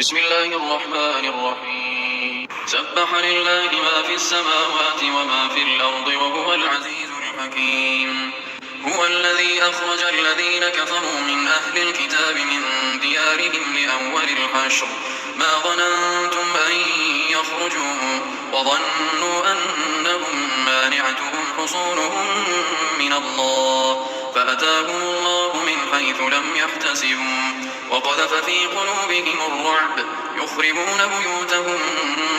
بسم الله الرحمن الرحيم سبح لله ما في السماوات وما في الأرض وهو العزيز الحكيم هو الذي أخرج الذين كفروا من أهل الكتاب من ديارهم لأول الحشر ما ظننتم أن يخرجوا وظنوا أنهم مانعتهم حصونهم من الله فأتاهم الله من حيث لم يحتسبوا وقذف في قلوبهم الرعب يخربون بيوتهم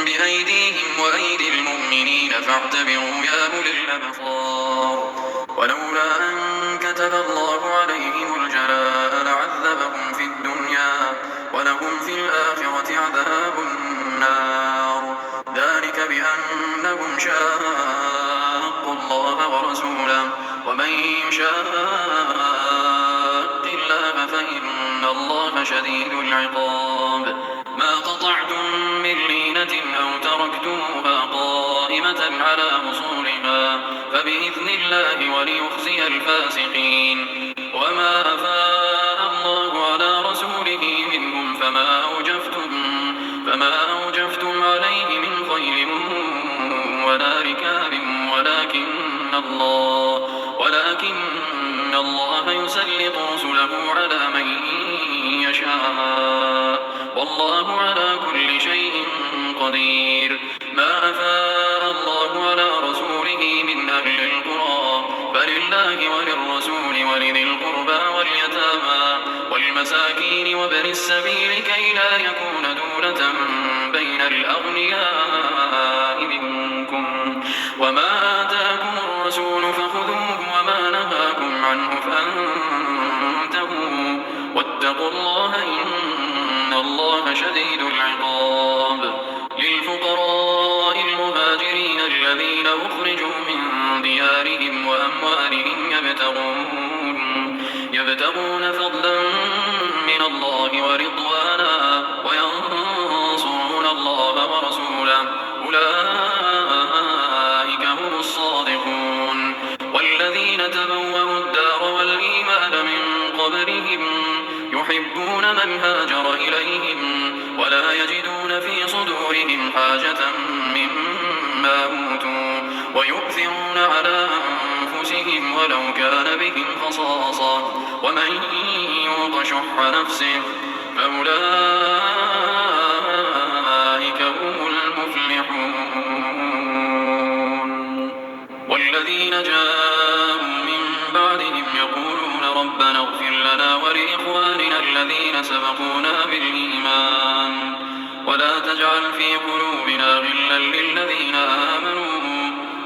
بأيديهم وأيدي المؤمنين فاعتبروا يا أولي الأبصار ولولا أن كتب الله عليهم الجلاء لعذبهم في الدنيا ولهم في الآخرة عذاب النار ذلك بأنهم شاقوا الله ورسوله ومن يشاق الله فإن الله شديد العقاب ما قطعتم من لينة أو تركتموها قائمة على أصولها فبإذن الله وليخزي الفاسقين وما أفاء الله على رسوله منهم فما أوجفتم عليه من خيل ولا ركاب ولكن الله يسلط رسله على من يشاء والله على كل شيء قدير ما أفاء الله على رسوله من أهل القرى فلله وللرسول ولذي القربى واليتامى والمساكين وابن السبيل كي لا يكون دولة بين الأغنياء منكم وما آتاكم الرسول فخذوه وما نهاكم عنه فانتهوا واتقوا الله إن الله شديد العقاب للفقراء المهاجرين الذين أخرجوا من ديارهم وأموالهم يبتغون فضلا من الله ورضوانا وينصرون الله ورسوله أولئك هم الصادقون والذين تبوأوا الدار والإيمان من قبلهم يحبون من هاجر إليهم ولا يجدون في صدورهم حاجة مما أوتوا ويؤثرون على أنفسهم ولو كان بهم خصاصة ومن يوق شح نفسه فأولئك هم المفلحون والذين جاءوا من بعدهم يقولون ربنا اغفر لنا ولإخواننا الذين سبقونا بالإيمان ولا تجعل في قلوبنا غلا للذين آمنوا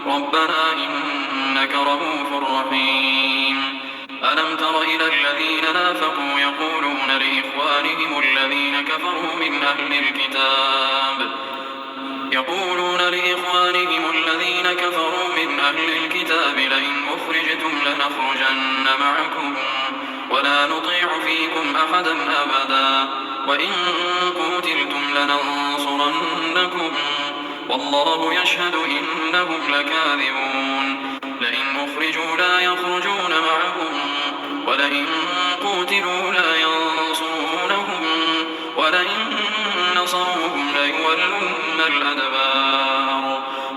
ربنا إنك رؤوف رحيم ألم تر إلى الذين نافقوا يقولون لإخوانهم الذين كفروا من أهل الكتاب لئن أخرجتم لنخرجن معكم ولا نطيع فيكم أحدا أبدا وإن قتلتم لننصرنكم والله يشهد إنهم لكاذبون لئن أخرجوا لا يخرجون معهم ولئن قتلوا لا ينصرونهم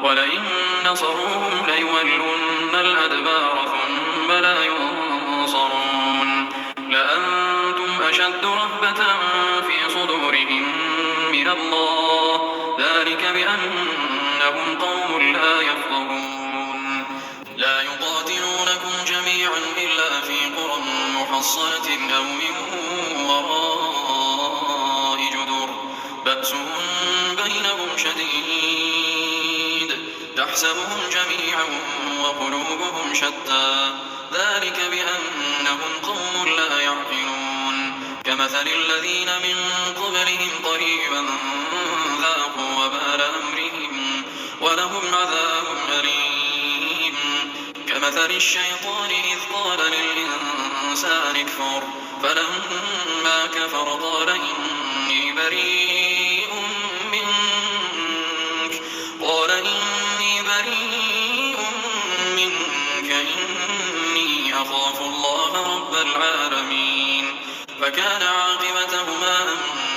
ولئن نصروهم ليولن الأدبار ثم لا ينصرون لأنتم أشد رهبة في صدورهم من الله ذلك بأنهم قوم لا يفقهون لا يقاتلونكم جميعا إلا في قرى محصنة أو من وراء جدر بأسهم بينهم شديد تحسبهم جميعا وقلوبهم شتى ذلك بأنهم قوم لا يعقلون كمثل الذين من قبلهم قريبا ذاقوا وبال أمرهم ولهم عذاب أليم كمثل الشيطان إذ قال للإنسان اكفر فلما كفر قال إني بريء منك إني أخاف الله رب العالمين فكان عاقبتهما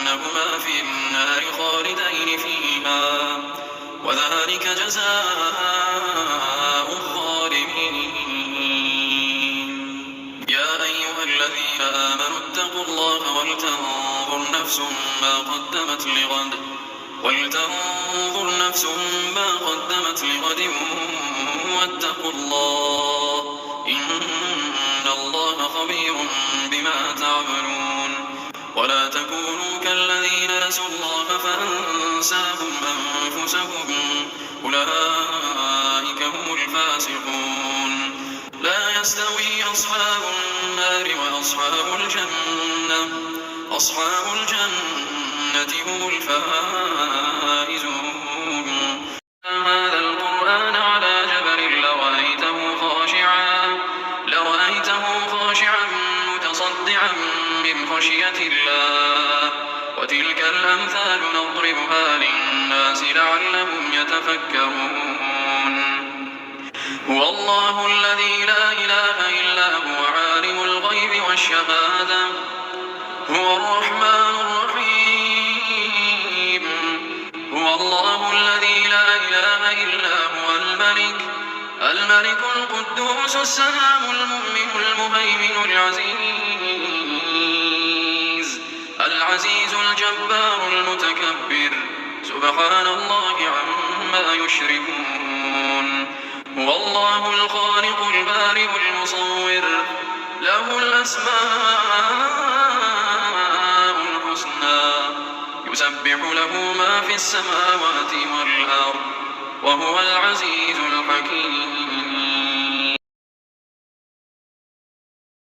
أنهما في النار خالدين فيها وذلك جزاء الظالمين. يا أيها الذين آمنوا اتقوا الله ولتنظر نفس ما قدمت لغد واتقوا الله إن الله خبير بما تعملون. ولا تكونوا كالذين نسوا الله فأنساهم أنفسهم أولئك هم الفاسقون. لا يستوي أصحاب النار وأصحاب الجنة هم الفائزون. هذا القرآن على جبل لرأيته خاشعا متصدعا من خشية الله. وتلك الأمثال نضربها للناس لعلهم يتفكرون. هو الله الذي لا إله إلا هو عالم الغيب والشهادة هو الرحمن الرحيم. هو الله الذي لا إله إلا هو الملك القدوس السلام المؤمن المهيمن العزيز الجبار المتكبر سبحان الله عما يشركون. هو الله الخالق البارئ المصور له الأسماء الحسنى يسبح له ما في السماوات والأرض وهو العزيز الحكيم.